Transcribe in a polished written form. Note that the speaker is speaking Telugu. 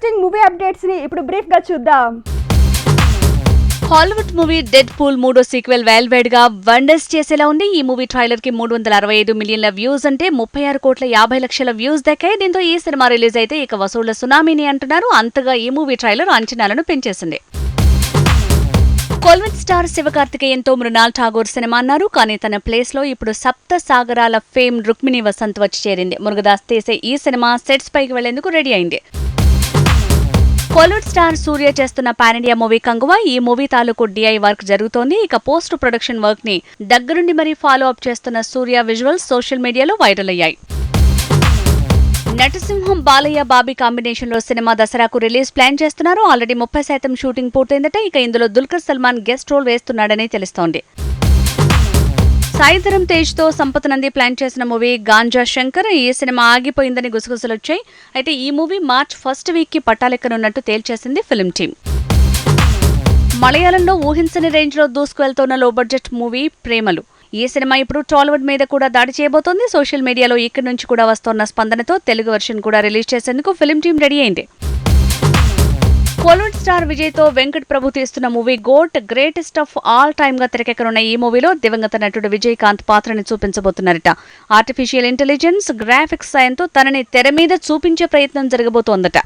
ఇంట్రెస్టింగ్ మూవీ అప్డేట్స్ ని ఇప్పుడు బ్రీఫ్ గా చూద్దాం. హాలీవుడ్ మూవీ డెడ్ పూల్ 3వ సీక్వెల్ వేల్వేడ్ గా వండర్స్ చేసేలా ఉంది. ఈ మూవీ ట్రైలర్ కి 365 మిలియన్ల వ్యూస్ అంటే 36,50,00,000 వ్యూస్ దక్కాయి. దీంతో ఈ సినిమా రిలీజ్ అయితే ఇక వసూళ్ల సునామీని అంటున్నారు. అంతగా ఈ మూవీ ట్రైలర్ అంచనాలను పెంచేసింది. కోలీవుడ్ స్టార్ శివకార్తికేయన్తో మృణాల్ ఠాగూర్ సినిమా అన్నారు. కానీ తన ప్లేస్ లో ఇప్పుడు సప్త సాగరాల ఫేమ్ రుక్మిణి వసంత్ వచ్చి చేరింది. మురుగదాస్ తీసే ఈ సినిమా సెట్స్ పైకి వెళ్లేందుకు రెడీ అయింది. కోలీవుడ్ స్టార్ సూర్య చేస్తున్న పాన్ ఇండియా మూవీ కంగువా. ఈ మూవీ తాలూకు డిఐ వర్క్ జరుగుతోంది. ఇక పోస్ట్ ప్రొడక్షన్ వర్క్ ని దగ్గరుండి మరీ ఫాలో అప్ చేస్తున్న సూర్య విజువల్స్ సోషల్ మీడియాలో వైరల్ అయ్యాయి. నటసింహం బాలయ్య బాబీ కాంబినేషన్ లో సినిమా దసరాకు రిలీజ్ ప్లాన్ చేస్తున్నారు. ఆల్రెడీ 30% షూటింగ్ పూర్తయిందట. ఇక ఇందులో దుల్కర్ సల్మాన్ గెస్ట్ రోల్ వేస్తున్నాడని తెలుస్తోంది. సాయిధరం తేజ్ తో సంపత్ నంది ప్లాన్ చేసిన మూవీ గాంజా శంకర్. ఈ సినిమా ఆగిపోయిందని గుసగుసలొచ్చాయి. అయితే ఈ మూవీ మార్చ్ ఫస్ట్ వీక్ కి పట్టాలెక్కనున్నట్టు తేల్చేసింది ఫిల్మ్ టీమ్. మలయాళంలో ఊహించని రేంజ్ లో దూసుకువెళ్తోన్న లో బడ్జెట్ మూవీ ప్రేమలు. ఈ సినిమా ఇప్పుడు టాలీవుడ్ మీద కూడా దాడి చేయబోతోంది. సోషల్ మీడియాలో ఇక్కడి నుంచి కూడా వస్తోన్న స్పందనతో తెలుగు వెర్షన్ కూడా రిలీజ్ చేసేందుకు ఫిల్మ్ టీం రెడీ అయింది. కోలీవుడ్ స్టార్ విజయ్ తో వెంకట్ ప్రభు తీస్తున్న movie GOAT greatest of all time గా తెరకెక్కనున్న ఈ మూవీలో దివంగత నటుడు విజయకాంత్ పాత్రని చూపించబోతున్నారట. ఆర్టిఫిషియల్ ఇంటెలిజెన్స్ గ్రాఫిక్స్ సాయంతో తనని తెర మీద చూపించే ప్రయత్నం జరగబోతోందట.